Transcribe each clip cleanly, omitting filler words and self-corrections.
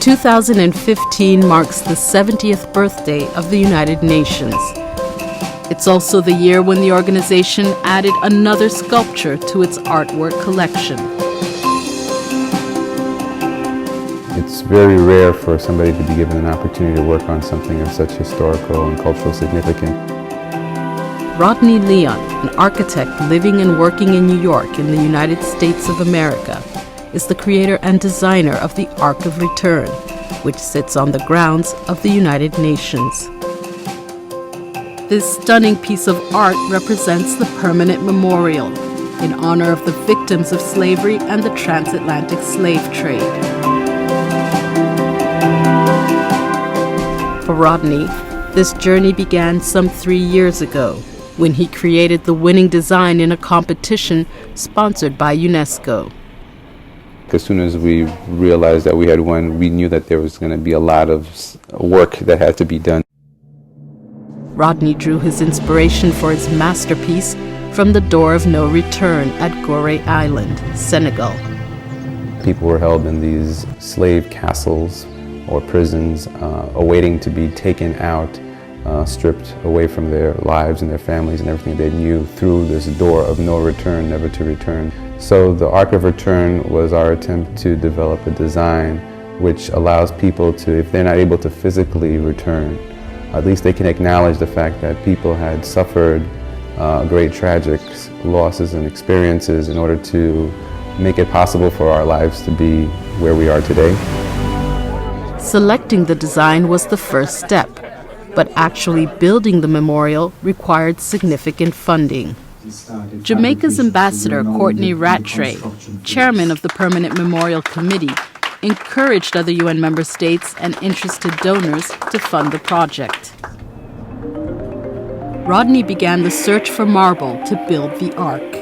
2015 marks the 70th birthday of the United Nations. It's also the year when the organization added another sculpture to its artwork collection. It's very rare for somebody to be given an opportunity to work on something of such historical and cultural significance. Rodney Leon, an architect living and working in New York in the United States of America, is the creator and designer of the Ark of Return, which sits on the grounds of the United Nations. This stunning piece of art represents the permanent memorial in honor of the victims of slavery and the transatlantic slave trade. For Rodney, this journey began some 3 years ago when he created the winning design in a competition sponsored by UNESCO. As soon as we realized that we had won, we knew that there was going to be a lot of work that had to be done. Rodney drew his inspiration for his masterpiece from the door of no return at Gorée Island, Senegal. People were held in these slave castles or prisons, awaiting to be taken out, stripped away from their lives and their families and everything they knew through this door of no return, never to return. So the Ark of Return was our attempt to develop a design which allows people to, if they're not able to physically return, at least they can acknowledge the fact that people had suffered great tragic losses and experiences in order to make it possible for our lives to be where we are today. Selecting the design was the first step, but actually building the memorial required significant funding. Jamaica's ambassador, Courtney Rattray, chairman of the Permanent Memorial Committee, encouraged other UN member states and interested donors to fund the project. Rodney began the search for marble to build the Ark.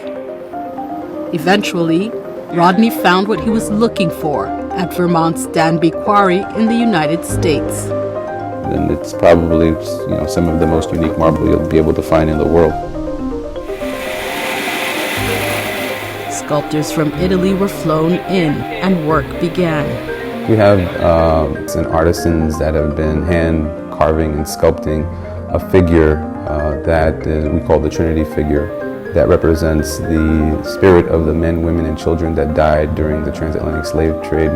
Eventually, Rodney found what he was looking for at Vermont's Danby Quarry in the United States. And it's probably some of the most unique marble you'll be able to find in the world. Sculptors from Italy were flown in and work began. We have artisans that have been hand carving and sculpting a figure that we call the Trinity figure, that represents the spirit of the men, women, and children that died during the transatlantic slave trade.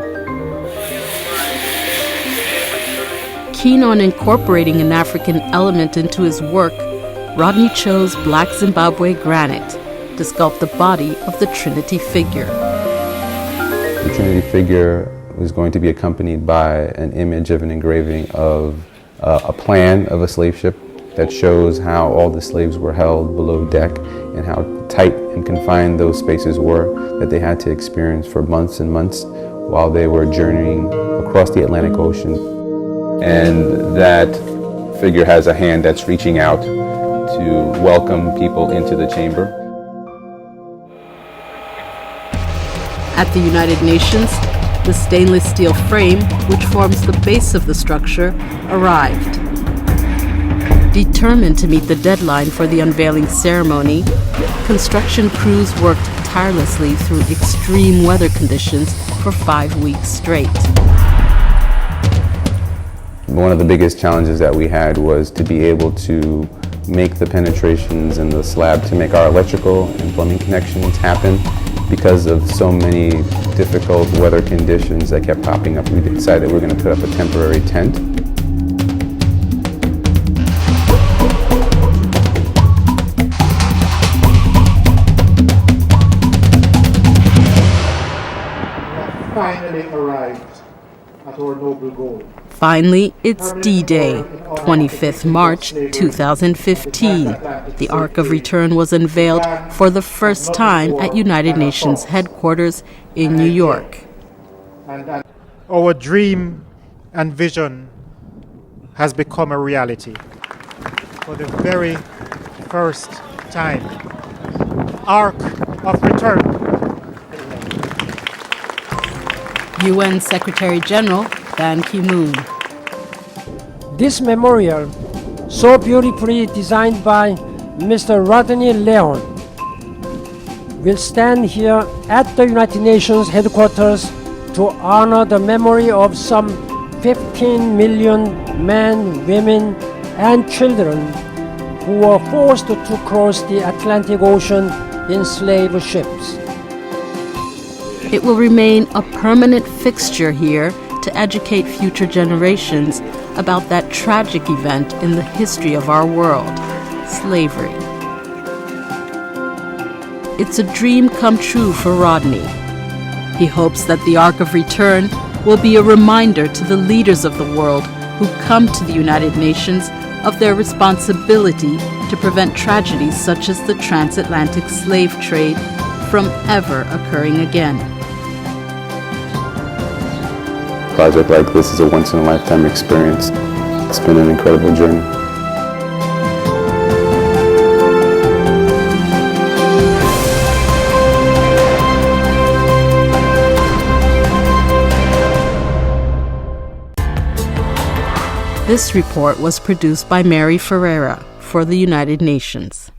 Keen on incorporating an African element into his work, Rodney chose black Zimbabwe granite to sculpt the body of the Trinity figure. The Trinity figure was going to be accompanied by an image of an engraving of a plan of a slave ship that shows how all the slaves were held below deck and how tight and confined those spaces were that they had to experience for months and months while they were journeying across the Atlantic Ocean. And that figure has a hand that's reaching out to welcome people into the chamber. At the United Nations, the stainless steel frame, which forms the base of the structure, arrived. Determined to meet the deadline for the unveiling ceremony, construction crews worked tirelessly through extreme weather conditions for 5 weeks straight. One of the biggest challenges that we had was to be able to make the penetrations in the slab to make our electrical and plumbing connections happen. Because of so many difficult weather conditions that kept popping up, we decided we were going to put up a temporary tent. Finally arrived at our noble goal. Finally, it's D-Day, 25th March 2015. The Ark of Return was unveiled for the first time at United Nations headquarters in New York. Our dream and vision has become a reality. For the very first time, Ark of Return. UN Secretary General Ban Ki-moon. This memorial, so beautifully designed by Mr. Rodney Leon, will stand here at the United Nations headquarters to honor the memory of some 15 million men, women, and children who were forced to cross the Atlantic Ocean in slave ships. It will remain a permanent fixture here to educate future generations about that tragic event in the history of our world, slavery. It's a dream come true for Rodney. He hopes that the Ark of Return will be a reminder to the leaders of the world who come to the United Nations of their responsibility to prevent tragedies such as the transatlantic slave trade from ever occurring again. A project like this is a once-in-a-lifetime experience. It's been an incredible journey. This report was produced by Mary Ferreira for the United Nations.